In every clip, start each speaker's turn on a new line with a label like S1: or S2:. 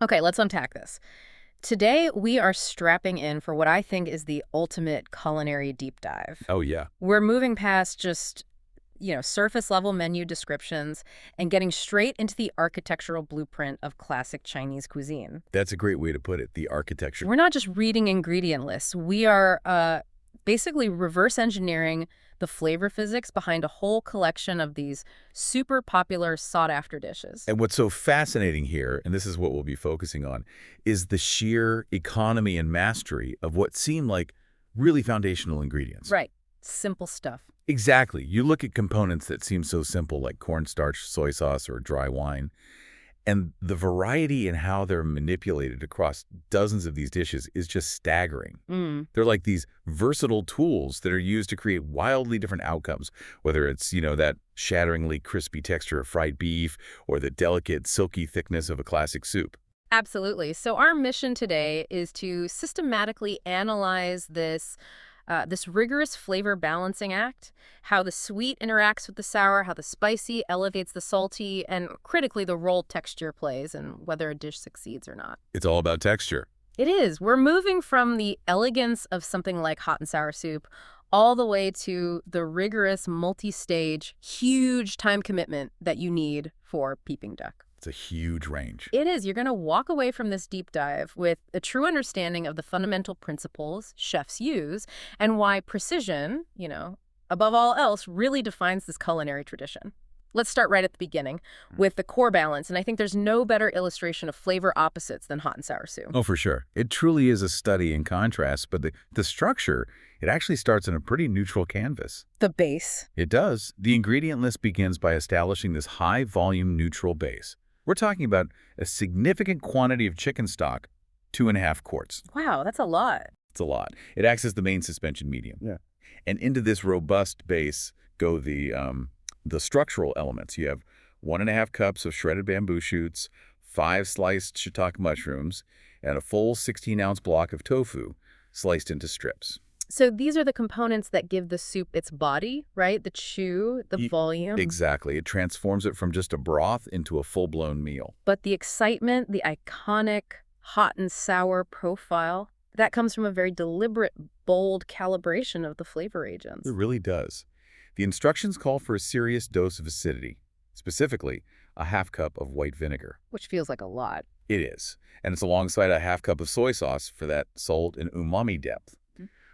S1: Okay, let's unpack this. Today, we are strapping in for what I think is the ultimate culinary deep dive.
S2: Oh, yeah.
S1: We're moving past just, surface level menu descriptions and getting straight into the architectural blueprint of classic Chinese cuisine.
S2: That's a great way to put it, the architecture.
S1: We're not just reading ingredient lists. We are basically reverse engineering the flavor physics behind a whole collection of these super popular, sought-after dishes.
S2: And what's so fascinating here, and this is what we'll be focusing on, is the sheer economy and mastery of what seem like really foundational ingredients.
S1: Right. Simple stuff.
S2: Exactly. You look at components that seem so simple, like cornstarch, soy sauce, or dry wine, and the variety in how they're manipulated across dozens of these dishes is just staggering.
S1: Mm.
S2: They're like these versatile tools that are used to create wildly different outcomes, whether it's, that shatteringly crispy texture of fried beef or the delicate, silky thickness of a classic soup.
S1: Absolutely. So our mission today is to systematically analyze this rigorous flavor balancing act, how the sweet interacts with the sour, how the spicy elevates the salty, and critically the role texture plays and whether a dish succeeds or not.
S2: It's all about texture.
S1: It is. We're moving from the elegance of something like hot and sour soup all the way to the rigorous, multi-stage, huge time commitment that you need for Peking Duck.
S2: It's a huge range.
S1: It is. You're going to walk away from this deep dive with a true understanding of the fundamental principles chefs use and why precision, above all else, really defines this culinary tradition. Let's start right at the beginning with the core balance, and I think there's no better illustration of flavor opposites than hot and sour soup.
S2: Oh, for sure. It truly is a study in contrast, but the structure, it actually starts on a pretty neutral canvas.
S1: The base.
S2: It does. The ingredient list begins by establishing this high-volume neutral base. We're talking about a significant quantity of chicken stock, 2.5 quarts.
S1: Wow, that's a lot.
S2: It's a lot. It acts as the main suspension medium. Yeah. And into this robust base go the structural elements. You have 1.5 cups of shredded bamboo shoots, 5 sliced shiitake mushrooms, and a full 16-ounce block of tofu sliced into strips.
S1: So these are the components that give the soup its body, right? The chew, the volume.
S2: Exactly. It transforms it from just a broth into a full-blown meal.
S1: But the excitement, the iconic hot and sour profile, that comes from a very deliberate, bold calibration of the flavor agents.
S2: It really does. The instructions call for a serious dose of acidity, specifically a 1/2 cup of white vinegar.
S1: Which feels like a lot.
S2: It is. And it's alongside a 1/2 cup of soy sauce for that salt and umami depth.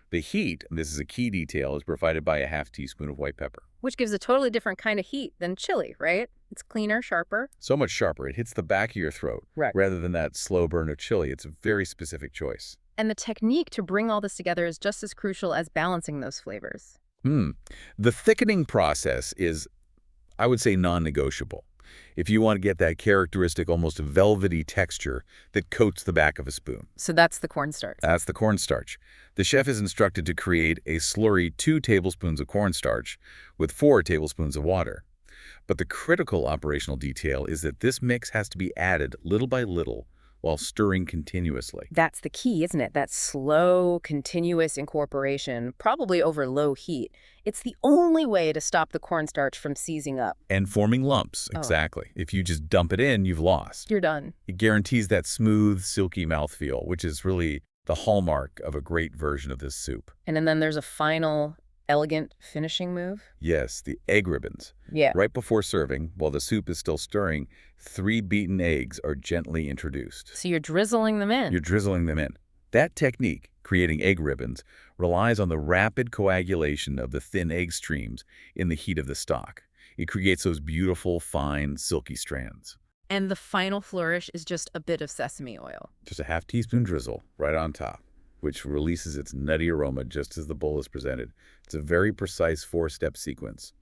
S2: The heat, and this is a key detail, is provided by a 1/2 teaspoon of white pepper.
S1: Which gives a totally different kind of heat than chili, right? It's cleaner, sharper.
S2: So much sharper. It hits the back of your throat rather than that slow burn of chili. It's a very specific choice.
S1: And the technique to bring all this together is just as crucial as balancing those flavors.
S2: The thickening process is, I would say, non-negotiable. If you want to get that characteristic, almost velvety texture that coats the back of a spoon.
S1: So that's the cornstarch.
S2: That's the cornstarch. The chef is instructed to create a slurry 2 tablespoons of cornstarch with 4 tablespoons of water. But the critical operational detail is that this mix has to be added little by little while stirring continuously.
S1: That's the key, isn't it? That slow, continuous incorporation, probably over low heat. It's the only way to stop the cornstarch from seizing up.
S2: And forming lumps, exactly. If you just dump it in, you've lost.
S1: You're done.
S2: It guarantees that smooth, silky mouthfeel, which is really the hallmark of a great version of this soup.
S1: And then there's a final, elegant finishing move.
S2: Yes, the egg ribbons.
S1: Yeah.
S2: Right before serving, while the soup is still stirring, 3 beaten eggs are gently introduced.
S1: So you're drizzling them in.
S2: You're drizzling them in. That technique, creating egg ribbons, relies on the rapid coagulation of the thin egg streams in the heat of the stock. It creates those beautiful, fine, silky strands.
S1: And the final flourish is just a bit of sesame oil.
S2: Just a 1/2 teaspoon drizzle right on top, which releases its nutty aroma just as the bowl is presented. It's a very precise 4-step sequence.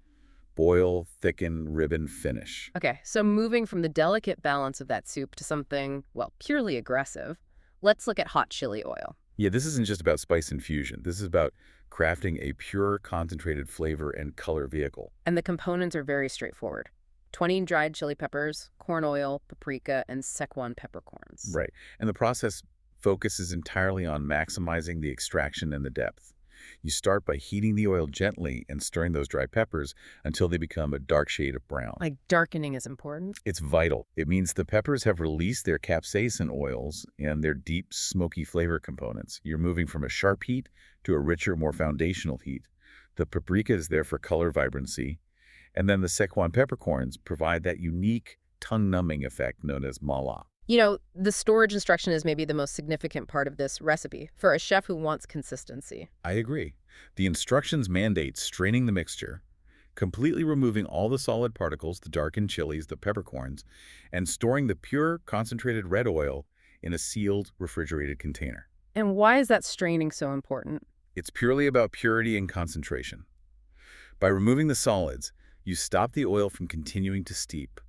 S2: Boil, thicken, ribbon, finish.
S1: Okay, so moving from the delicate balance of that soup to something, well, purely aggressive, let's look at hot chili oil.
S2: Yeah, this isn't just about spice infusion. This is about crafting a pure, concentrated flavor and color vehicle.
S1: And the components are very straightforward. 20 dried chili peppers, corn oil, paprika, and Szechuan peppercorns.
S2: Right. And the process focuses entirely on maximizing the extraction and the depth. You start by heating the oil gently and stirring those dry peppers until they become a dark shade of brown.
S1: Like darkening is important.
S2: It's vital. It means the peppers have released their capsaicin oils and their deep, smoky flavor components. You're moving from a sharp heat to a richer, more foundational heat. The paprika is there for color vibrancy, and then the Szechuan peppercorns provide that unique, tongue-numbing effect known as mala.
S1: You know, the storage instruction is maybe the most significant part of this recipe for a chef who wants consistency.
S2: I agree. The instructions mandate straining the mixture, completely removing all the solid particles, the darkened chilies, the peppercorns, and storing the pure, concentrated red oil in a sealed, refrigerated container.
S1: And why is that straining so important?
S2: It's purely about purity and concentration. By removing the solids, you stop the oil from continuing to steep.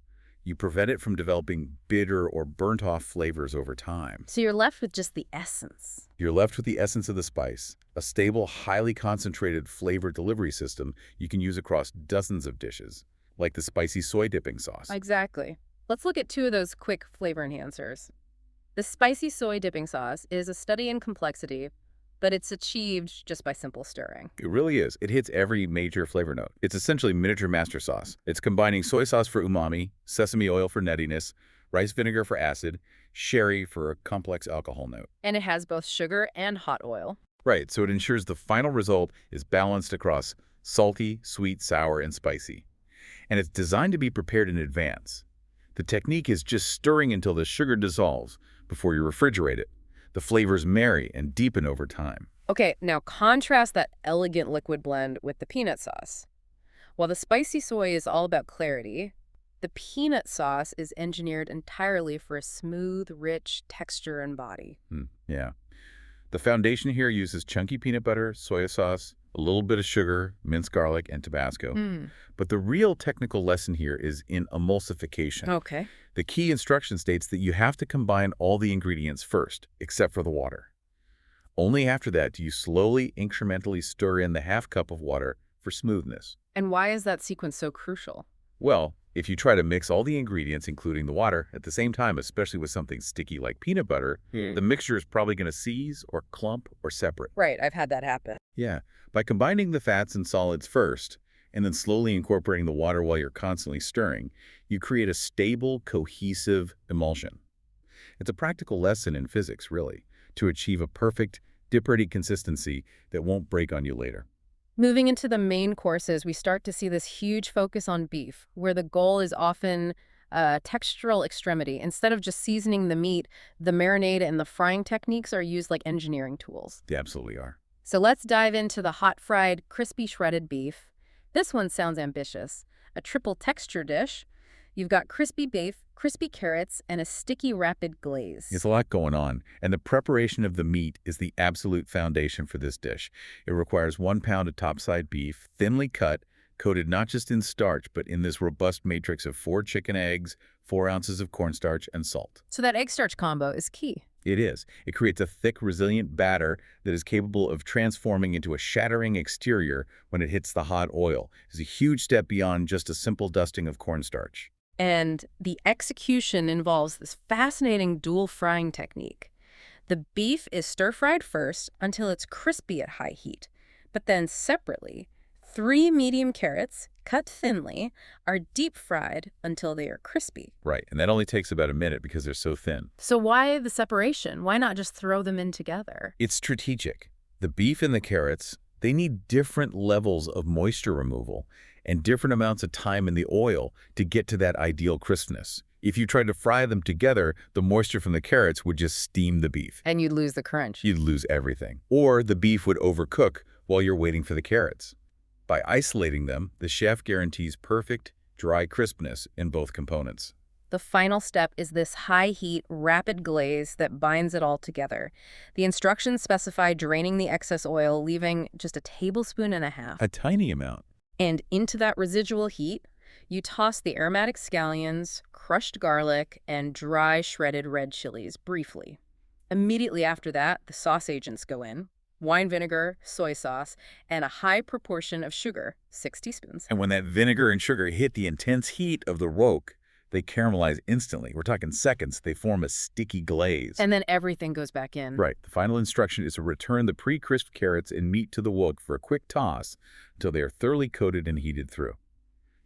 S2: You prevent it from developing bitter or burnt-off flavors over time.
S1: So you're left with just the essence.
S2: You're left with the essence of the spice, a stable, highly concentrated flavor delivery system you can use across dozens of dishes, like the spicy soy dipping sauce.
S1: Exactly. Let's look at two of those quick flavor enhancers. The spicy soy dipping sauce is a study in complexity, but it's achieved just by simple stirring.
S2: It really is. It hits every major flavor note. It's essentially miniature master sauce. It's combining soy sauce for umami, sesame oil for nuttiness, rice vinegar for acid, sherry for a complex alcohol note.
S1: And it has both sugar and hot oil.
S2: Right, so it ensures the final result is balanced across salty, sweet, sour, and spicy. And it's designed to be prepared in advance. The technique is just stirring until the sugar dissolves before you refrigerate it. The flavors marry and deepen over time.
S1: Okay, now contrast that elegant liquid blend with the peanut sauce. While the spicy soy is all about clarity, the peanut sauce is engineered entirely for a smooth, rich texture and body.
S2: Yeah. The foundation here uses chunky peanut butter, soy sauce, a little bit of sugar, minced garlic, and Tabasco. But the real technical lesson here is in emulsification.
S1: Okay.
S2: The key instruction states that you have to combine all the ingredients first, except for the water. Only after that do you slowly, incrementally stir in the half cup of water for smoothness.
S1: And why is that sequence so crucial?
S2: Well, if you try to mix all the ingredients, including the water, at the same time, especially with something sticky like peanut butter, the mixture is probably going to seize or clump or separate.
S1: Right, I've had that happen.
S2: Yeah. By combining the fats and solids first, and then slowly incorporating the water while you're constantly stirring, you create a stable, cohesive emulsion. It's a practical lesson in physics, really, to achieve a perfect, dip-ready consistency that won't break on you later.
S1: Moving into the main courses, we start to see this huge focus on beef, where the goal is often textural extremity. Instead of just seasoning the meat, the marinade and the frying techniques are used like engineering tools.
S2: They absolutely are.
S1: So let's dive into the hot-fried, crispy shredded beef. This one sounds ambitious. A triple texture dish. You've got crispy beef, crispy carrots, and a sticky rapid glaze.
S2: There's a lot going on, and the preparation of the meat is the absolute foundation for this dish. It requires 1 pound of topside beef, thinly cut, coated not just in starch, but in this robust matrix of 4 chicken eggs, 4 ounces of cornstarch, and salt.
S1: So that egg-starch combo is key.
S2: It is. It creates a thick, resilient batter that is capable of transforming into a shattering exterior when it hits the hot oil. It's a huge step beyond just a simple dusting of cornstarch.
S1: And the execution involves this fascinating dual frying technique. The beef is stir-fried first until it's crispy at high heat, but then separately, 3 medium carrots, cut thinly, are deep-fried until they are crispy.
S2: Right, and that only takes about a minute because they're so thin.
S1: So why the separation? Why not just throw them in together?
S2: It's strategic. The beef and the carrots, they need different levels of moisture removal and different amounts of time in the oil to get to that ideal crispness. If you tried to fry them together, the moisture from the carrots would just steam the beef.
S1: And you'd lose the crunch.
S2: You'd lose everything. Or the beef would overcook while you're waiting for the carrots. By isolating them, the chef guarantees perfect, dry crispness in both components.
S1: The final step is this high-heat, rapid glaze that binds it all together. The instructions specify draining the excess oil, leaving just a tablespoon and a half.
S2: A tiny amount.
S1: And into that residual heat, you toss the aromatic scallions, crushed garlic, and dry shredded red chilies briefly. Immediately after that, the sauce agents go in. Wine vinegar, soy sauce, and a high proportion of sugar, 6 teaspoons.
S2: And when that vinegar and sugar hit the intense heat of the wok, They caramelize instantly. We're talking seconds. They form a sticky glaze.
S1: And then everything goes back in.
S2: Right. The final instruction is to return the pre-crisped carrots and meat to the wok for a quick toss until they are thoroughly coated and heated through.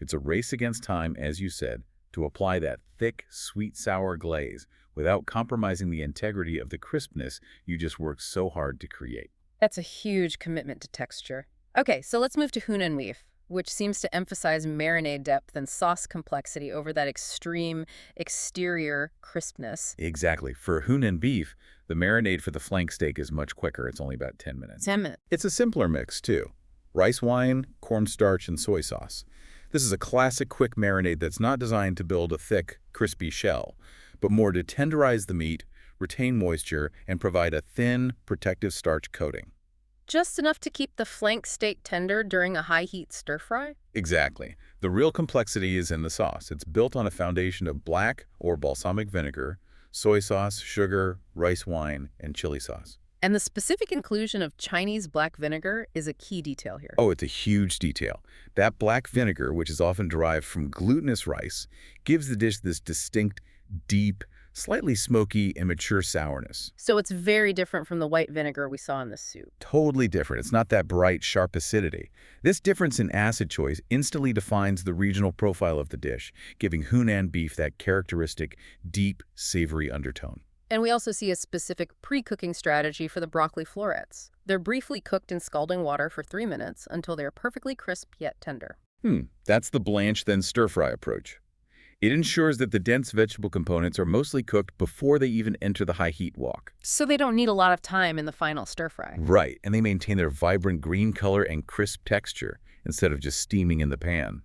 S2: It's a race against time, as you said, to apply that thick, sweet-sour glaze without compromising the integrity of the crispness you just worked so hard to create.
S1: That's a huge commitment to texture. Okay, so let's move to Hunan beef, which seems to emphasize marinade depth and sauce complexity over that extreme exterior crispness.
S2: Exactly. For Hunan beef, the marinade for the flank steak is much quicker. It's only about 10 minutes.
S1: 10 minutes.
S2: It's a simpler mix, too. Rice wine, cornstarch, and soy sauce. This is a classic quick marinade that's not designed to build a thick, crispy shell, but more to tenderize the meat, retain moisture, and provide a thin, protective starch coating.
S1: Just enough to keep the flank steak tender during a high-heat stir-fry?
S2: Exactly. The real complexity is in the sauce. It's built on a foundation of black or balsamic vinegar, soy sauce, sugar, rice wine, and chili sauce.
S1: And the specific inclusion of Chinese black vinegar is a key detail here.
S2: Oh, it's a huge detail. That black vinegar, which is often derived from glutinous rice, gives the dish this distinct, deep, slightly smoky and mature sourness.
S1: So it's very different from the white vinegar we saw in the soup.
S2: Totally different. It's not that bright, sharp acidity. This difference in acid choice instantly defines the regional profile of the dish, giving Hunan beef that characteristic, deep, savory undertone.
S1: And we also see a specific pre-cooking strategy for the broccoli florets. They're briefly cooked in scalding water for 3 minutes until they're perfectly crisp yet tender.
S2: That's the blanch then stir-fry approach. It ensures that the dense vegetable components are mostly cooked before they even enter the high-heat wok.
S1: So they don't need a lot of time in the final stir-fry.
S2: Right, and they maintain their vibrant green color and crisp texture instead of just steaming in the pan.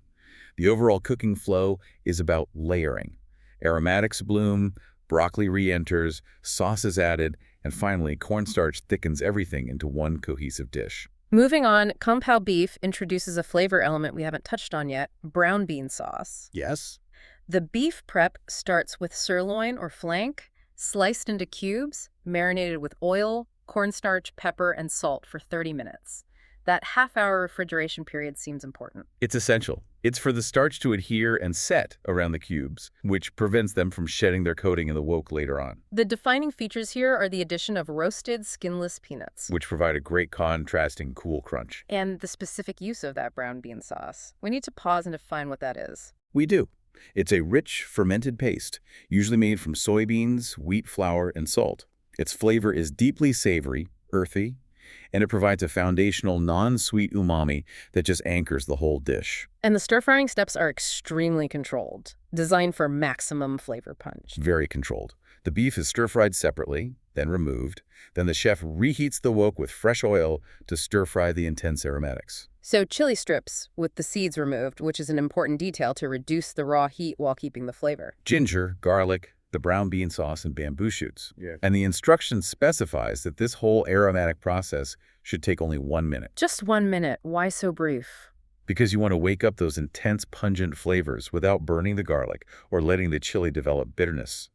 S2: The overall cooking flow is about layering. Aromatics bloom, broccoli re-enters, sauce is added, and finally, cornstarch thickens everything into one cohesive dish.
S1: Moving on, Kung Pao beef introduces a flavor element we haven't touched on yet, brown bean sauce.
S2: Yes?
S1: The beef prep starts with sirloin or flank, sliced into cubes, marinated with oil, cornstarch, pepper, and salt for 30 minutes. That half-hour refrigeration period seems important.
S2: It's essential. It's for the starch to adhere and set around the cubes, which prevents them from shedding their coating in the wok later on.
S1: The defining features here are the addition of roasted, skinless peanuts,
S2: Which provide a great contrasting cool crunch.
S1: and the specific use of that brown bean sauce. We need to pause and define what that is.
S2: We do. It's a rich, fermented paste, usually made from soybeans, wheat flour, and salt. Its flavor is deeply savory, earthy, and it provides a foundational non-sweet umami that just anchors the whole dish.
S1: And the stir-frying steps are extremely controlled, designed for maximum flavor punch.
S2: Very controlled. The beef is stir-fried separately, then removed. Then the chef reheats the wok with fresh oil to stir-fry the intense aromatics.
S1: So chili strips with the seeds removed, which is an important detail to reduce the raw heat while keeping the flavor.
S2: Ginger, garlic, the brown bean sauce, and bamboo shoots.
S3: Yeah.
S2: And the instruction specifies that this whole aromatic process should take only 1 minute.
S1: Just 1 minute. Why so brief?
S2: Because you want to wake up those intense, pungent flavors without burning the garlic or letting the chili develop bitterness.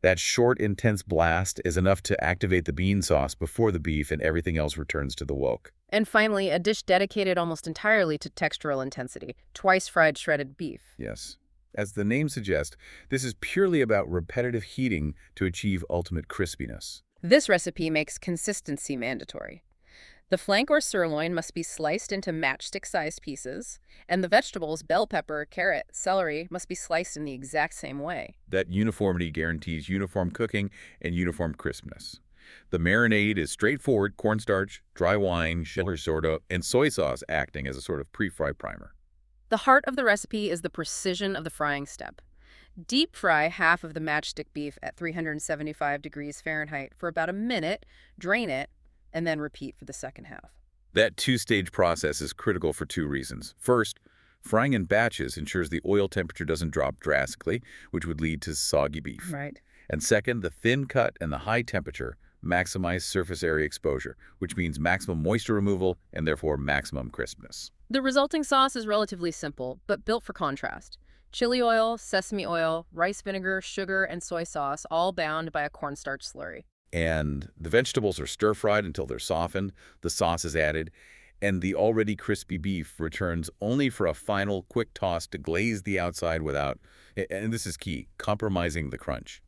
S2: That short, intense blast is enough to activate the bean sauce before the beef and everything else returns to the wok.
S1: And finally, a dish dedicated almost entirely to textural intensity, twice-fried shredded beef.
S2: Yes. As the name suggests, this is purely about repetitive heating to achieve ultimate crispiness.
S1: This recipe makes consistency mandatory. The flank or sirloin must be sliced into matchstick-sized pieces, and the vegetables, bell pepper, carrot, celery, must be sliced in the exact same way.
S2: That uniformity guarantees uniform cooking and uniform crispness. The marinade is straightforward: cornstarch, dry wine, sugar soda, and soy sauce acting as a sort of pre-fry primer.
S1: The heart of the recipe is the precision of the frying step. Deep fry half of the matchstick beef at 375 degrees Fahrenheit for about a minute, drain it, and then repeat for the second half.
S2: That two-stage process is critical for 2 reasons. First, frying in batches ensures the oil temperature doesn't drop drastically, which would lead to soggy beef.
S1: Right.
S2: And second, the thin cut and the high temperature maximize surface area exposure, which means maximum moisture removal and therefore maximum crispness.
S1: The resulting sauce is relatively simple, but built for contrast. Chili oil, sesame oil, rice vinegar, sugar, and soy sauce, all bound by a cornstarch slurry.
S2: And the vegetables are stir-fried until they're softened, the sauce is added, And the already crispy beef returns only for a final quick toss to glaze the outside without, and this is key, compromising the crunch.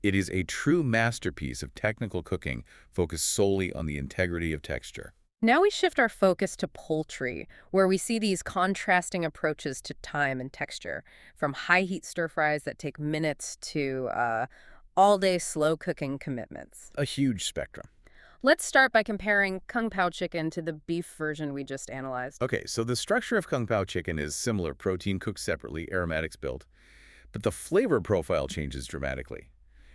S2: It is a true masterpiece of technical cooking focused solely on the integrity of texture.
S1: Now we shift our focus to poultry, where we see these contrasting approaches to time and texture, from high-heat stir-fries that take minutes to all-day slow-cooking commitments.
S2: A huge spectrum.
S1: Let's start by comparing Kung Pao chicken to the beef version we just analyzed.
S2: Okay, so the structure of Kung Pao chicken is similar, protein cooked separately, aromatics built, but the flavor profile changes dramatically.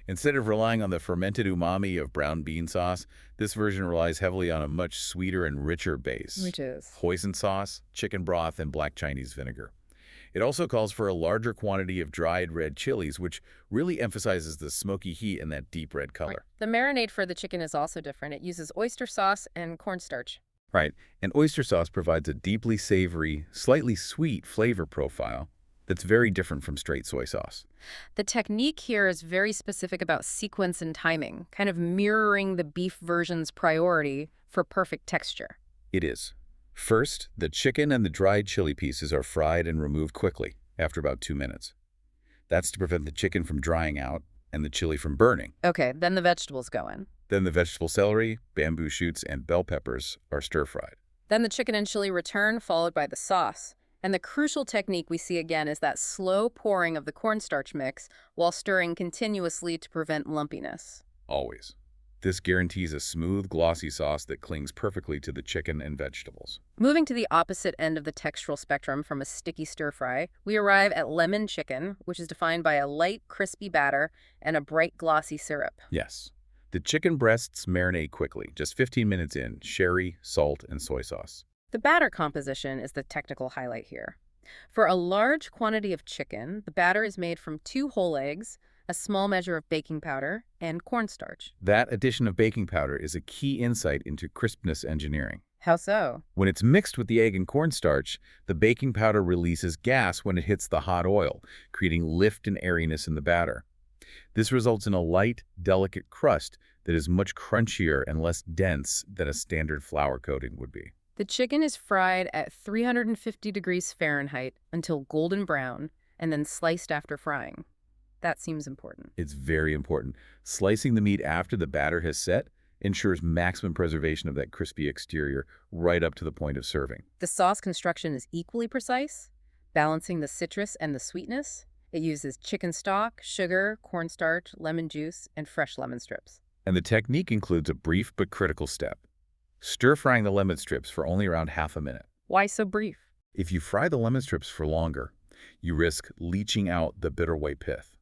S2: Instead of relying on the fermented umami of brown bean sauce, this version relies heavily on a much sweeter and richer base.
S1: Which is?
S2: Hoisin sauce, chicken broth, and black Chinese vinegar. It also calls for a larger quantity of dried red chilies, which really emphasizes the smoky heat and that deep red color.
S1: Right. The marinade for the chicken is also different. It uses oyster sauce and cornstarch.
S2: Right, and oyster sauce provides a deeply savory, slightly sweet flavor profile that's very different from straight soy sauce.
S1: The technique here is very specific about sequence and timing, kind of mirroring the beef version's priority for perfect texture.
S2: It is. First, the chicken and the dried chili pieces are fried and removed quickly, after about 2 minutes. That's to prevent the chicken from drying out and the chili from burning.
S1: Okay, then the vegetables go in.
S2: Then the vegetable celery, bamboo shoots, and bell peppers are stir-fried.
S1: Then the chicken and chili return, followed by the sauce. And the crucial technique we see again is that slow pouring of the cornstarch mix while stirring continuously to prevent lumpiness.
S2: Always. This guarantees a smooth, glossy sauce that clings perfectly to the chicken and vegetables.
S1: Moving to the opposite end of the textural spectrum from a sticky stir-fry, we arrive at lemon chicken, which is defined by a light, crispy batter and a bright, glossy syrup.
S2: Yes. The chicken breasts marinate quickly, just 15 minutes in, sherry, salt, and soy sauce.
S1: The batter composition is the technical highlight here. For a large quantity of chicken, the batter is made from 2 whole eggs, a small measure of baking powder, and cornstarch.
S2: That addition of baking powder is a key insight into crispness engineering.
S1: How so?
S2: When it's mixed with the egg and cornstarch, the baking powder releases gas when it hits the hot oil, creating lift and airiness in the batter. This results in a light, delicate crust that is much crunchier and less dense than a standard flour coating would be.
S1: The chicken is fried at 350 degrees Fahrenheit until golden brown, and then sliced after frying. That seems important.
S2: It's very important. Slicing the meat after the batter has set ensures maximum preservation of that crispy exterior right up to the point of serving.
S1: The sauce construction is equally precise, balancing the citrus and the sweetness. It uses chicken stock, sugar, cornstarch, lemon juice, and fresh lemon strips.
S2: And the technique includes a brief but critical step. Stir-frying the lemon strips for only around half a minute.
S1: Why so brief?
S2: If you fry the lemon strips for longer, you risk leaching out the bitter white pith.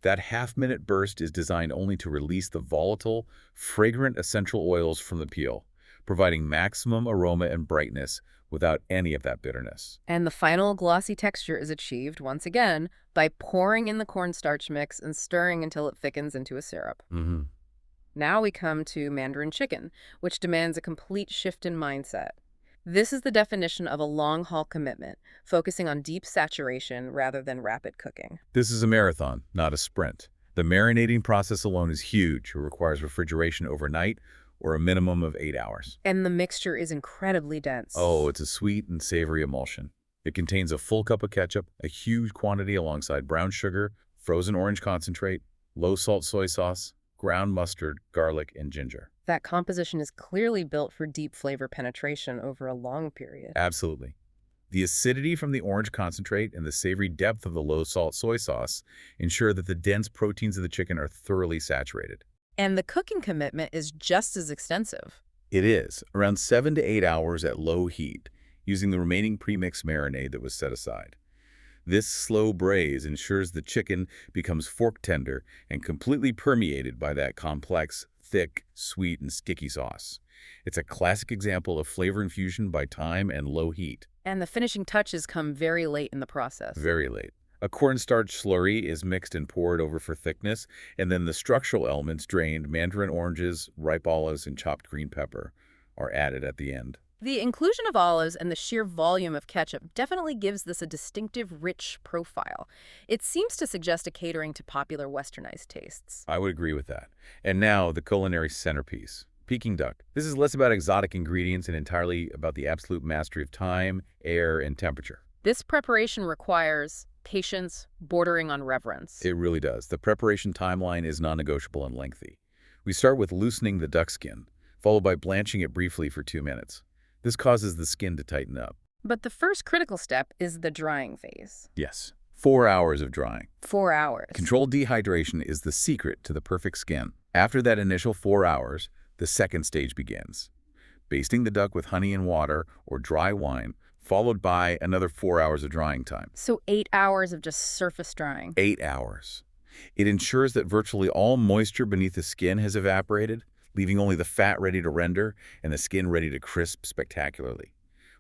S2: That half-minute burst is designed only to release the volatile, fragrant essential oils from the peel, providing maximum aroma and brightness without any of that bitterness.
S1: And the final glossy texture is achieved, once again, by pouring in the cornstarch mix and stirring until it thickens into a syrup. Now we come to Mandarin chicken, which demands a complete shift in mindset. This is the definition of a long-haul commitment, focusing on deep saturation rather than rapid cooking.
S2: This is a marathon, not a sprint. The marinating process alone is huge. It requires refrigeration overnight or a minimum of 8 hours.
S1: And the mixture is incredibly dense.
S2: Oh, it's a sweet and savory emulsion. It contains a full cup of ketchup, a huge quantity alongside brown sugar, frozen orange concentrate, low-salt soy sauce, ground mustard, garlic, and ginger.
S1: That composition is clearly built for deep flavor penetration over a long period.
S2: Absolutely. The acidity from the orange concentrate and the savory depth of the low-salt soy sauce ensure that the dense proteins of the chicken are thoroughly saturated.
S1: And the cooking commitment is just as extensive.
S2: It is, around 7 to 8 hours at low heat, using the remaining pre-mixed marinade that was set aside. This slow braise ensures the chicken becomes fork tender and completely permeated by that complex, thick, sweet, and sticky sauce. It's a classic example of flavor infusion by time and low heat.
S1: And the finishing touches come very late in the process.
S2: Very late. A cornstarch slurry is mixed and poured over for thickness, and then the structural elements drained, mandarin oranges, ripe olives, and chopped green pepper, are added at the end.
S1: The inclusion of olives and the sheer volume of ketchup definitely gives this a distinctive, rich profile. It seems to suggest a catering to popular westernized tastes.
S2: I would agree with that. And now, the culinary centerpiece, Peking duck. This is less about exotic ingredients and entirely about the absolute mastery of time, air, and temperature.
S1: This preparation requires patience bordering on reverence.
S2: It really does. The preparation timeline is non-negotiable and lengthy. We start with loosening the duck skin, followed by blanching it briefly for 2 minutes. This causes the skin to tighten up.
S1: But the first critical step is the drying phase.
S2: Yes. 4 hours of drying.
S1: 4 hours.
S2: Controlled dehydration is the secret to the perfect skin. After that initial 4 hours, the second stage begins. Basting the duck with honey and water or dry wine, followed by another 4 hours of drying time.
S1: So 8 hours of just surface drying.
S2: 8 hours. It ensures that virtually all moisture beneath the skin has evaporated, leaving only the fat ready to render and the skin ready to crisp spectacularly.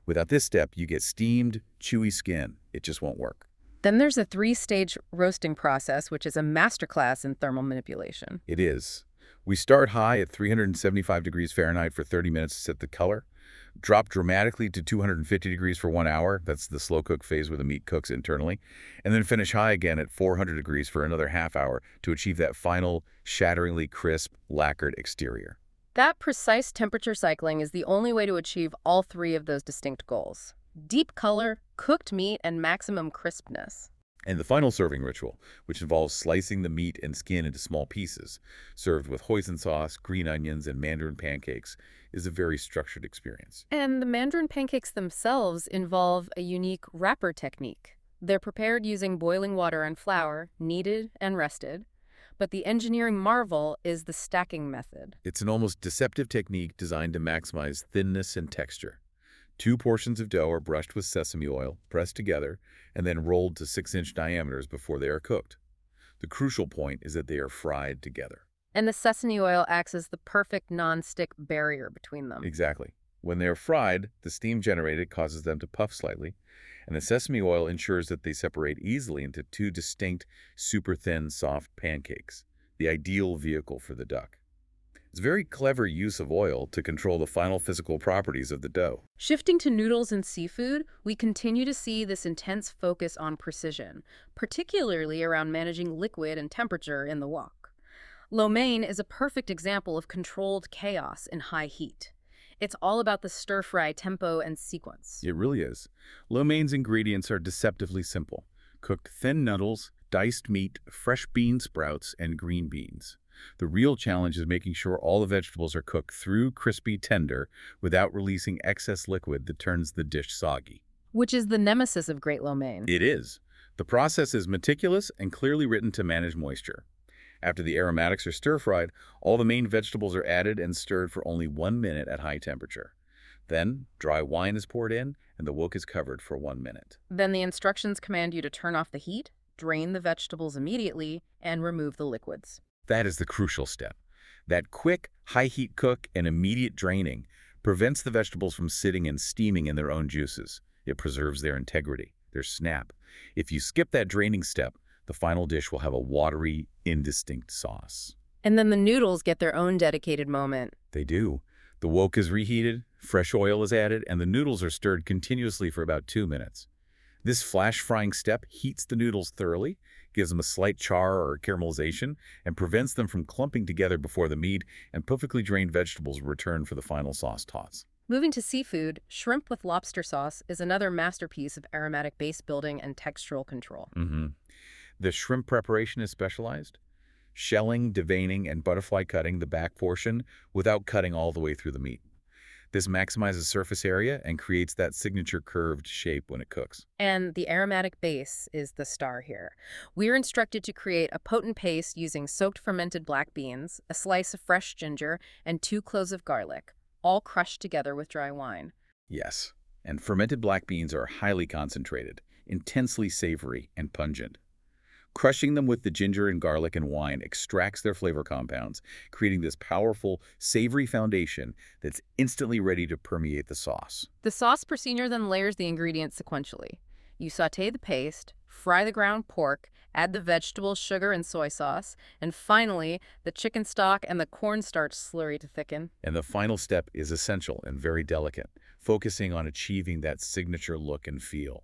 S2: Without this step, you get steamed, chewy skin. It just won't work.
S1: Then there's a 3-stage roasting process, which is a masterclass in thermal manipulation.
S2: It is. We start high at 375 degrees Fahrenheit for 30 minutes to set the color, drop dramatically to 250 degrees for 1 hour, that's the slow cook phase where the meat cooks internally, and then finish high again at 400 degrees for another half hour to achieve that final, shatteringly crisp, lacquered exterior.
S1: That precise temperature cycling is the only way to achieve all 3 of those distinct goals: deep color, cooked meat, and maximum crispness.
S2: And the final serving ritual, which involves slicing the meat and skin into small pieces, served with hoisin sauce, green onions, and mandarin pancakes, is a very structured experience.
S1: And the mandarin pancakes themselves involve a unique wrapper technique. They're prepared using boiling water and flour, kneaded and rested. But the engineering marvel is the stacking method.
S2: It's an almost deceptive technique designed to maximize thinness and texture. 2 portions of dough are brushed with sesame oil, pressed together, and then rolled to 6-inch diameters before they are cooked. The crucial point is that they are fried together.
S1: And the sesame oil acts as the perfect non-stick barrier between them.
S2: Exactly. When they are fried, the steam generated causes them to puff slightly, and the sesame oil ensures that they separate easily into 2 distinct, super thin, soft pancakes, the ideal vehicle for the duck. It's a very clever use of oil to control the final physical properties of the dough.
S1: Shifting to noodles and seafood, we continue to see this intense focus on precision, particularly around managing liquid and temperature in the wok. Lo mein is a perfect example of controlled chaos in high heat. It's all about the stir-fry tempo and sequence.
S2: It really is. Lo mein's ingredients are deceptively simple. Cooked thin noodles, diced meat, fresh bean sprouts, and green beans. The real challenge is making sure all the vegetables are cooked through crispy tender without releasing excess liquid that turns the dish soggy.
S1: Which is the nemesis of great lo mein.
S2: It is. The process is meticulous and clearly written to manage moisture. After the aromatics are stir-fried, all the main vegetables are added and stirred for only 1 minute at high temperature. Then, dry wine is poured in, and the wok is covered for 1 minute.
S1: Then the instructions command you to turn off the heat, drain the vegetables immediately, and remove the liquids.
S2: That is the crucial step. That quick, high-heat cook and immediate draining prevents the vegetables from sitting and steaming in their own juices. It preserves their integrity, their snap. If you skip that draining step, the final dish will have a watery, indistinct sauce.
S1: And then the noodles get their own dedicated moment.
S2: They do. The wok is reheated, fresh oil is added, and the noodles are stirred continuously for about 2 minutes. This flash frying step heats the noodles thoroughly, gives them a slight char or caramelization, and prevents them from clumping together before the meat and perfectly drained vegetables return for the final sauce toss.
S1: Moving to seafood, shrimp with lobster sauce is another masterpiece of aromatic base building and textural control.
S2: The shrimp preparation is specialized. Shelling, deveining, and butterfly cutting the back portion without cutting all the way through the meat. This maximizes surface area and creates that signature curved shape when it cooks.
S1: And the aromatic base is the star here. We're instructed to create a potent paste using soaked fermented black beans, a slice of fresh ginger, and 2 cloves of garlic, all crushed together with dry wine.
S2: Yes, and fermented black beans are highly concentrated, intensely savory and pungent. Crushing them with the ginger and garlic and wine extracts their flavor compounds, creating this powerful, savory foundation that's instantly ready to permeate the sauce.
S1: The sauce procedure then layers the ingredients sequentially. You sauté the paste, fry the ground pork, add the vegetables, sugar, and soy sauce, and finally, the chicken stock and the cornstarch slurry to thicken.
S2: And the final step is essential and very delicate, focusing on achieving that signature look and feel.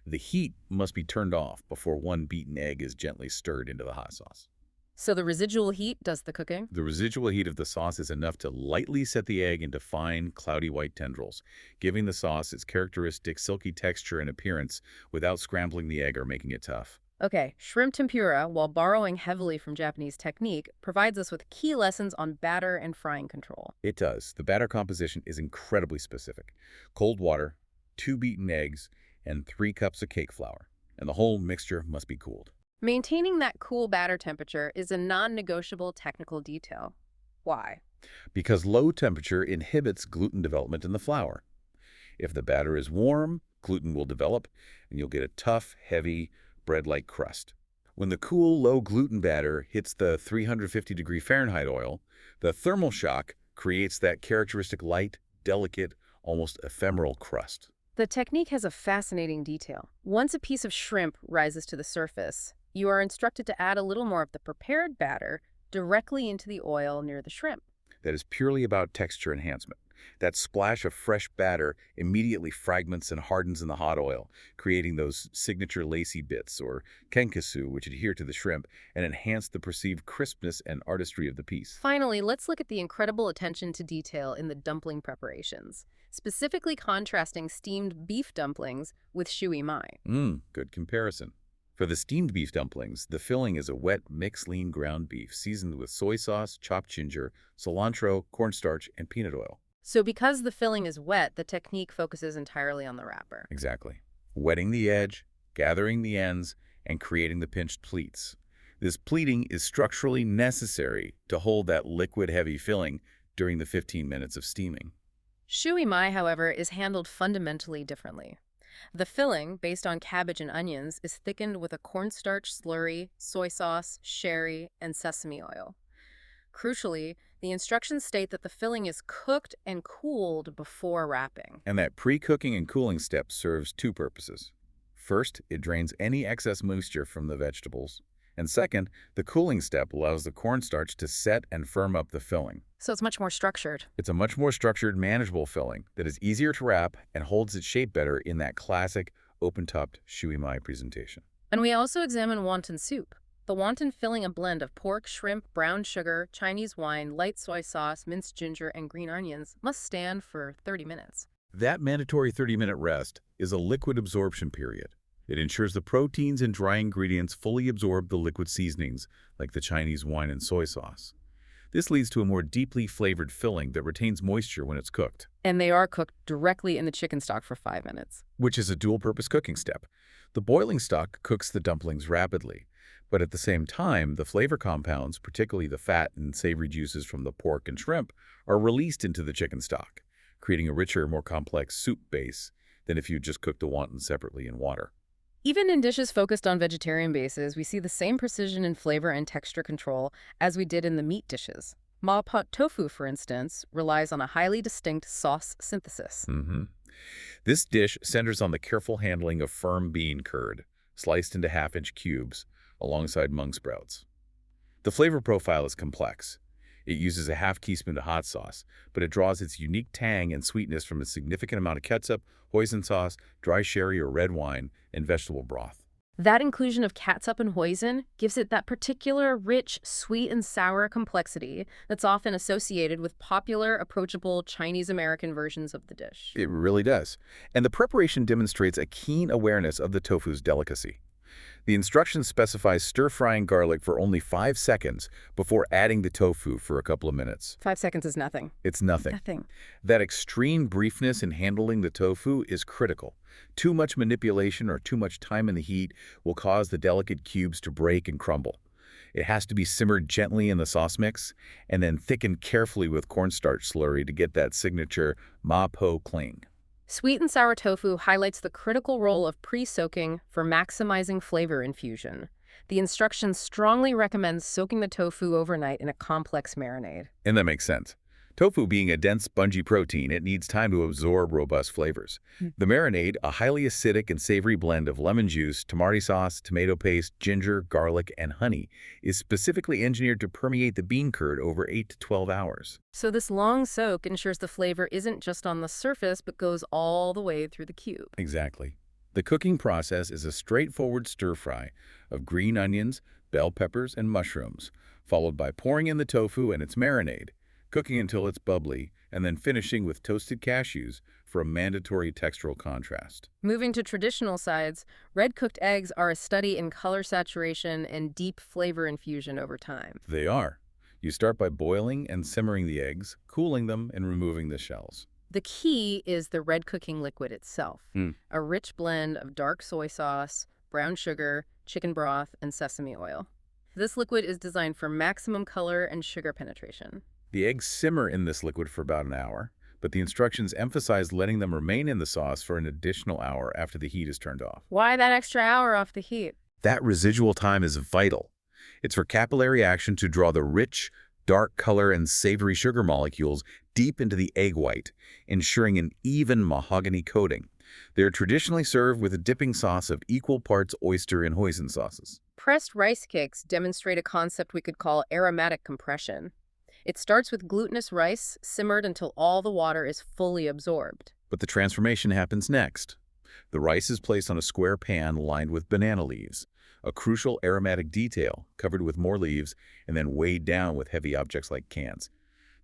S2: The heat must be turned off before 1 beaten egg is gently stirred into the hot sauce.
S1: So the residual heat does the cooking?
S2: The residual heat of the sauce is enough to lightly set the egg into fine, cloudy white tendrils, giving the sauce its characteristic silky texture and appearance without scrambling the egg or making it tough.
S1: Okay, shrimp tempura, while borrowing heavily from Japanese technique, provides us with key lessons on batter and frying control.
S2: It does. The batter composition is incredibly specific. Cold water, 2 beaten eggs, and 3 cups of cake flour. And the whole mixture must be cooled.
S1: Maintaining that cool batter temperature is a non-negotiable technical detail. Why?
S2: Because low temperature inhibits gluten development in the flour. If the batter is warm, gluten will develop, and you'll get a tough, heavy, bread-like crust. When the cool, low-gluten batter hits the 350-degree Fahrenheit oil, the thermal shock creates that characteristic light, delicate, almost ephemeral crust.
S1: The technique has a fascinating detail. Once a piece of shrimp rises to the surface, you are instructed to add a little more of the prepared batter directly into the oil near the shrimp.
S2: That is purely about texture enhancement. That splash of fresh batter immediately fragments and hardens in the hot oil, creating those signature lacy bits, or kenkasu, which adhere to the shrimp and enhance the perceived crispness and artistry of the piece.
S1: Finally, let's look at the incredible attention to detail in the dumpling preparations, specifically contrasting steamed beef dumplings with shui mai.
S2: Good comparison. For the steamed beef dumplings, the filling is a wet, mixed lean ground beef seasoned with soy sauce, chopped ginger, cilantro, cornstarch, and peanut oil.
S1: So because the filling is wet, the technique focuses entirely on the wrapper.
S2: Exactly. Wetting the edge, gathering the ends, and creating the pinched pleats. This pleating is structurally necessary to hold that liquid-heavy filling during the 15 minutes of steaming.
S1: Shui mai, however, is handled fundamentally differently. The filling, based on cabbage and onions, is thickened with a cornstarch slurry, soy sauce, sherry, and sesame oil. Crucially, the instructions state that the filling is cooked and cooled before wrapping.
S2: And that pre-cooking and cooling step serves 2 purposes. First, it drains any excess moisture from the vegetables. And second, the cooling step allows the cornstarch to set and firm up the filling.
S1: So it's much more structured.
S2: It's a much more structured, manageable filling that is easier to wrap and holds its shape better in that classic open-topped shui mai presentation.
S1: And we also examine wonton soup. The wonton filling a blend of pork, shrimp, brown sugar, Chinese wine, light soy sauce, minced ginger, and green onions must stand for 30 minutes.
S2: That mandatory 30-minute rest is a liquid absorption period. It ensures the proteins and dry ingredients fully absorb the liquid seasonings, like the Chinese wine and soy sauce. This leads to a more deeply flavored filling that retains moisture when it's cooked.
S1: And they are cooked directly in the chicken stock for 5 minutes.
S2: Which is a dual-purpose cooking step. The boiling stock cooks the dumplings rapidly, but at the same time, the flavor compounds, particularly the fat and savory juices from the pork and shrimp, are released into the chicken stock, creating a richer, more complex soup base than if you just cooked the wonton separately in water.
S1: Even in dishes focused on vegetarian bases, we see the same precision in flavor and texture control as we did in the meat dishes. Ma-pot tofu, for instance, relies on a highly distinct sauce synthesis.
S2: This dish centers on the careful handling of firm bean curd, sliced into half-inch cubes, alongside mung sprouts. The flavor profile is complex. It uses a half teaspoon of hot sauce, but it draws its unique tang and sweetness from a significant amount of ketchup, hoisin sauce, dry sherry or red wine, and vegetable broth.
S1: That inclusion of catsup and hoisin gives it that particular rich, sweet and sour complexity that's often associated with popular, approachable Chinese-American versions of the dish.
S2: It really does. And the preparation demonstrates a keen awareness of the tofu's delicacy. The instructions specify stir-frying garlic for only 5 seconds before adding the tofu for a couple of minutes.
S1: 5 seconds is nothing.
S2: It's nothing.
S1: Nothing.
S2: That extreme briefness in handling the tofu is critical. Too much manipulation or too much time in the heat will cause the delicate cubes to break and crumble. It has to be simmered gently in the sauce mix and then thickened carefully with cornstarch slurry to get that signature ma-po cling.
S1: Sweet and sour tofu highlights the critical role of pre-soaking for maximizing flavor infusion. The instructions strongly recommend soaking the tofu overnight in a complex marinade.
S2: And that makes sense. Tofu being a dense, spongy protein, it needs time to absorb robust flavors. The marinade, a highly acidic and savory blend of lemon juice, tamari sauce, tomato paste, ginger, garlic, and honey, is specifically engineered to permeate the bean curd over 8 to 12 hours.
S1: So this long soak ensures the flavor isn't just on the surface, but goes all the way through the cube.
S2: Exactly. The cooking process is a straightforward stir-fry of green onions, bell peppers, and mushrooms, followed by pouring in the tofu and its marinade, cooking until it's bubbly, and then finishing with toasted cashews for a mandatory textural contrast.
S1: Moving to traditional sides, red-cooked eggs are a study in color saturation and deep flavor infusion over time.
S2: They are. You start by boiling and simmering the eggs, cooling them, and removing the shells.
S1: The key is the red cooking liquid itself,
S2: Mm.
S1: a rich blend of dark soy sauce, brown sugar, chicken broth, and sesame oil. This liquid is designed for maximum color and sugar penetration.
S2: The eggs simmer in this liquid for about an hour, but the instructions emphasize letting them remain in the sauce for an additional hour after the heat is turned off.
S1: Why that extra hour off the heat?
S2: That residual time is vital. It's for capillary action to draw the rich, dark color and savory sugar molecules deep into the egg white, ensuring an even mahogany coating. They are traditionally served with a dipping sauce of equal parts oyster and hoisin sauces.
S1: Pressed rice cakes demonstrate a concept we could call aromatic compression. It starts with glutinous rice, simmered until all the water is fully absorbed.
S2: But the transformation happens next. The rice is placed on a square pan lined with banana leaves, a crucial aromatic detail covered with more leaves and then weighed down with heavy objects like cans.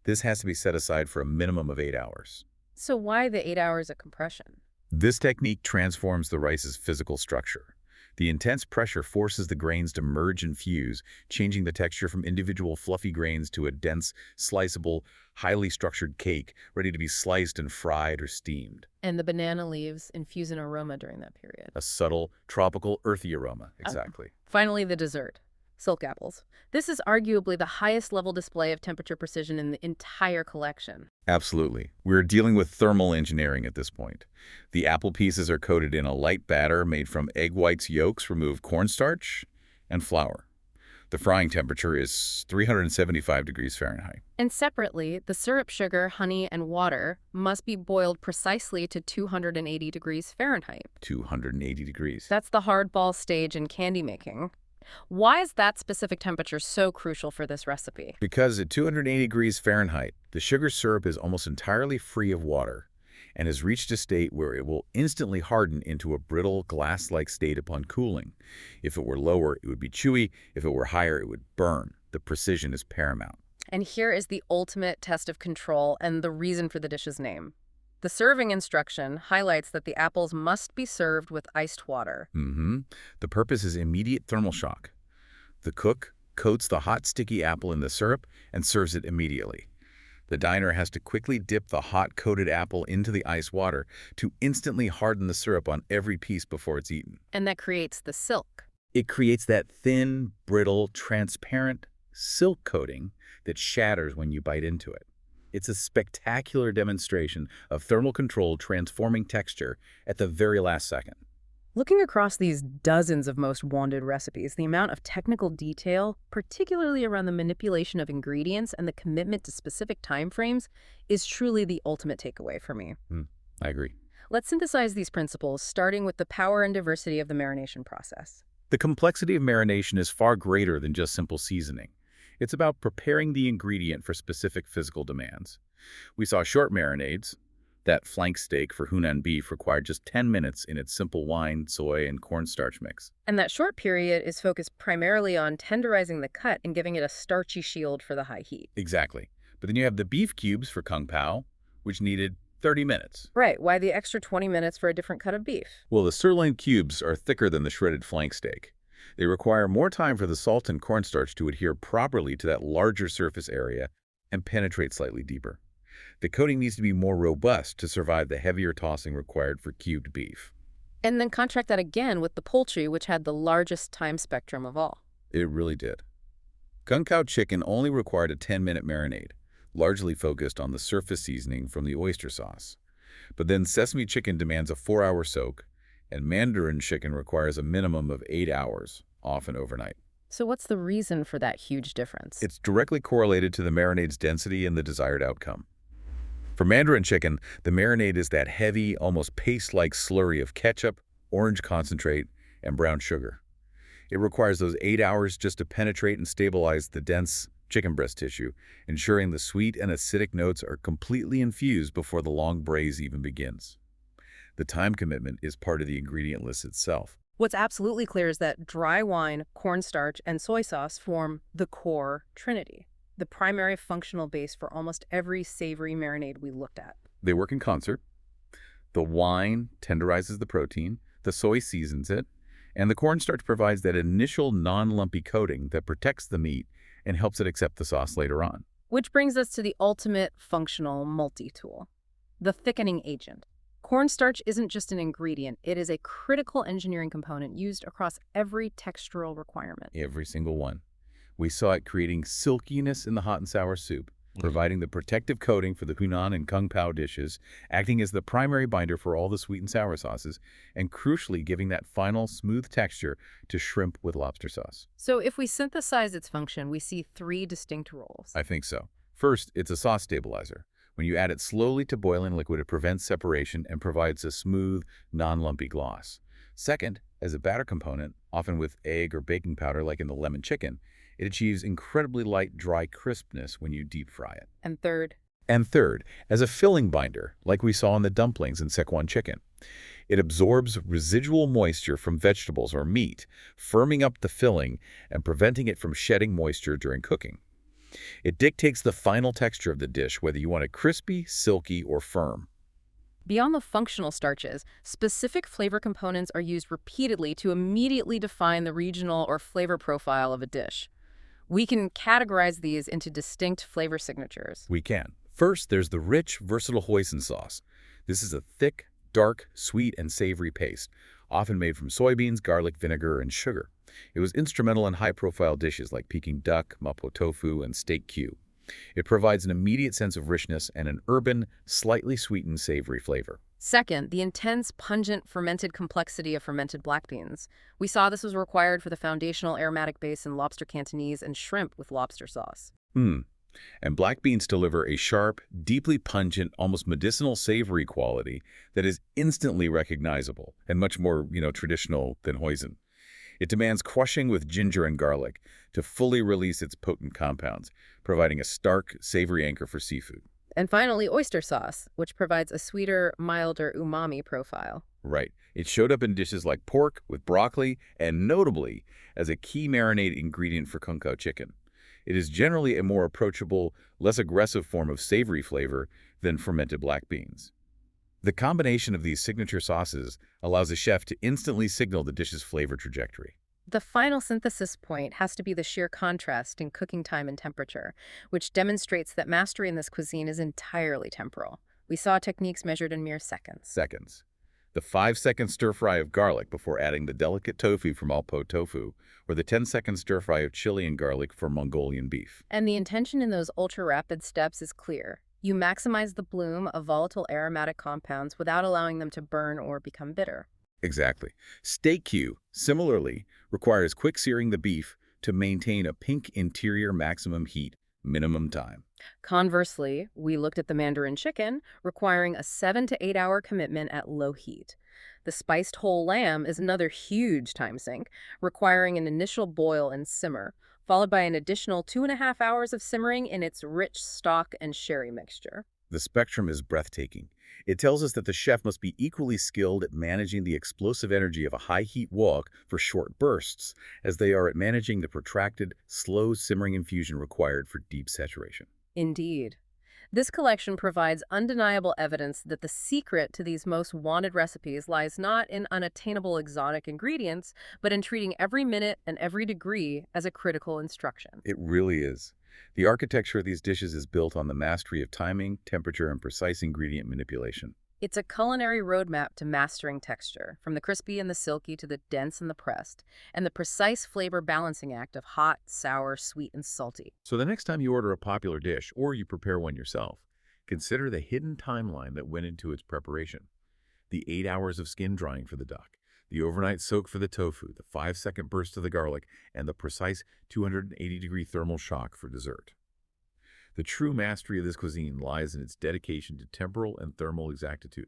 S2: This has to be set aside for a minimum of 8 hours.
S1: So why the 8 hours of compression?
S2: This technique transforms the rice's physical structure. The intense pressure forces the grains to merge and fuse, changing the texture from individual fluffy grains to a dense, sliceable, highly structured cake ready to be sliced and fried or steamed.
S1: And the banana leaves infuse an aroma during that period.
S2: A subtle, tropical, earthy aroma. Exactly.
S1: Finally, the dessert. Silk apples. This is arguably the highest level display of temperature precision in the entire collection.
S2: Absolutely. We're dealing with thermal engineering at this point. The apple pieces are coated in a light batter made from egg whites yolks, removed cornstarch, and flour. The frying temperature is 375 degrees Fahrenheit.
S1: And separately, the syrup, sugar, honey, and water must be boiled precisely to 280 degrees Fahrenheit.
S2: 280 degrees.
S1: That's the hardball stage in candy making. Why is that specific temperature so crucial for this recipe?
S2: Because at 280 degrees Fahrenheit, the sugar syrup is almost entirely free of water and has reached a state where it will instantly harden into a brittle, glass-like state upon cooling. If it were lower, it would be chewy. If it were higher, it would burn. The precision is paramount.
S1: And here is the ultimate test of control and the reason for the dish's name. The serving instruction highlights that the apples must be served with iced water.
S2: The purpose is immediate thermal shock. The cook coats the hot, sticky apple in the syrup and serves it immediately. The diner has to quickly dip the hot, coated apple into the ice water to instantly harden the syrup on every piece before it's eaten.
S1: And that creates the silk.
S2: It creates that thin, brittle, transparent silk coating that shatters when you bite into it. It's a spectacular demonstration of thermal control transforming texture at the very last second.
S1: Looking across these dozens of most wanted recipes, the amount of technical detail, particularly around the manipulation of ingredients and the commitment to specific time frames, is truly the ultimate takeaway for me.
S2: I agree.
S1: Let's synthesize these principles, starting with the power and diversity of the marination process.
S2: The complexity of marination is far greater than just simple seasoning. It's about preparing the ingredient for specific physical demands. We saw short marinades. That flank steak for Hunan beef required just 10 minutes in its simple wine, soy, and cornstarch mix.
S1: And that short period is focused primarily on tenderizing the cut and giving it a starchy shield for the high heat.
S2: Exactly. But then you have the beef cubes for Kung Pao, which needed 30 minutes.
S1: Right. Why the extra 20 minutes for a different cut of beef?
S2: Well, the sirloin cubes are thicker than the shredded flank steak. They require more time for the salt and cornstarch to adhere properly to that larger surface area and penetrate slightly deeper. The coating needs to be more robust to survive the heavier tossing required for cubed beef.
S1: And then contract that again with the poultry, which had the largest time spectrum of all.
S2: It really did. Kung Pao Chicken only required a 10-minute marinade, largely focused on the surface seasoning from the oyster sauce. But then sesame chicken demands a 4-hour soak, and Mandarin chicken requires a minimum of 8 hours, often overnight.
S1: So what's the reason for that huge difference?
S2: It's directly correlated to the marinade's density and the desired outcome. For Mandarin chicken, the marinade is that heavy, almost paste-like slurry of ketchup, orange concentrate, and brown sugar. It requires those 8 hours just to penetrate and stabilize the dense chicken breast tissue, ensuring the sweet and acidic notes are completely infused before the long braise even begins. The time commitment is part of the ingredient list itself.
S1: What's absolutely clear is that dry wine, cornstarch, and soy sauce form the core trinity, the primary functional base for almost every savory marinade we looked at.
S2: They work in concert. The wine tenderizes the protein, the soy seasons it, and the cornstarch provides that initial non-lumpy coating that protects the meat and helps it accept the sauce later on.
S1: Which brings us to the ultimate functional multi-tool, the thickening agent. Cornstarch isn't just an ingredient, it is a critical engineering component used across every textural requirement.
S2: Every single one. We saw it creating silkiness in the hot and sour soup, providing the protective coating for the Hunan and Kung Pao dishes, acting as the primary binder for all the sweet and sour sauces, and crucially giving that final smooth texture to shrimp with lobster sauce.
S1: So if we synthesize its function, we see three distinct roles.
S2: I think so. First, it's a sauce stabilizer. When you add it slowly to boiling liquid, it prevents separation and provides a smooth, non-lumpy gloss. Second, as a batter component, often with egg or baking powder like in the lemon chicken, it achieves incredibly light, dry crispness when you deep fry it.
S1: And third,
S2: as a filling binder, like we saw in the dumplings in Szechuan chicken. It absorbs residual moisture from vegetables or meat, firming up the filling and preventing it from shedding moisture during cooking. It dictates the final texture of the dish, whether you want it crispy, silky, or firm.
S1: beyond the functional starches, specific flavor components are used repeatedly to immediately define the regional or flavor profile of a dish. We can categorize these into distinct flavor signatures.
S2: We can. First, there's the rich, versatile hoisin sauce. This is a thick, dark, sweet, and savory paste, often made from soybeans, garlic, vinegar, and sugar. It was instrumental in high-profile dishes like Peking Duck, mapo tofu, and steak Q. It provides an immediate sense of richness and an urban, slightly sweetened, savory flavor.
S1: Second, the intense, pungent, fermented complexity of fermented black beans. We saw this was required for the foundational aromatic base in lobster Cantonese and shrimp with lobster sauce.
S2: And black beans deliver a sharp, deeply pungent, almost medicinal savory quality that is instantly recognizable and much more, traditional than hoisin. It demands crushing with ginger and garlic to fully release its potent compounds, providing a stark, savory anchor for seafood.
S1: And finally, oyster sauce, which provides a sweeter, milder umami profile.
S2: Right. It showed up in dishes like pork with broccoli and notably as a key marinade ingredient for Kung Pao Chicken. It is generally a more approachable, less aggressive form of savory flavor than fermented black beans. The combination of these signature sauces allows a chef to instantly signal the dish's flavor trajectory.
S1: The final synthesis point has to be the sheer contrast in cooking time and temperature, which demonstrates that mastery in this cuisine is entirely temporal. We saw techniques measured in mere seconds.
S2: The 5-second stir-fry of garlic before adding the delicate tofu for mapo tofu, or the 10-second stir-fry of chili and garlic for Mongolian beef.
S1: And the intention in those ultra-rapid steps is clear. You maximize the bloom of volatile aromatic compounds without allowing them to burn or become bitter.
S2: Exactly. Steak Q, similarly, requires quick searing the beef to maintain a pink interior maximum heat, minimum time.
S1: Conversely, we looked at the Mandarin chicken, requiring a 7 to 8 hour commitment at low heat. The spiced whole lamb is another huge time sink, requiring an initial boil and simmer, followed by an additional 2.5 hours of simmering in its rich stock and sherry mixture.
S2: The spectrum is breathtaking. It tells us that the chef must be equally skilled at managing the explosive energy of a high-heat wok for short bursts, as they are at managing the protracted, slow simmering infusion required for deep saturation.
S1: Indeed. This collection provides undeniable evidence that the secret to these most wanted recipes lies not in unattainable exotic ingredients, but in treating every minute and every degree as a critical instruction.
S2: It really is. The architecture of these dishes is built on the mastery of timing, temperature, and precise ingredient manipulation.
S1: It's a culinary roadmap to mastering texture, from the crispy and the silky to the dense and the pressed, and the precise flavor balancing act of hot, sour, sweet, and salty.
S2: So the next time you order a popular dish, or you prepare one yourself, consider the hidden timeline that went into its preparation. The 8 hours of skin drying for the duck, the overnight soak for the tofu, the 5-second burst of the garlic, and the precise 280-degree thermal shock for dessert. The true mastery of this cuisine lies in its dedication to temporal and thermal exactitude.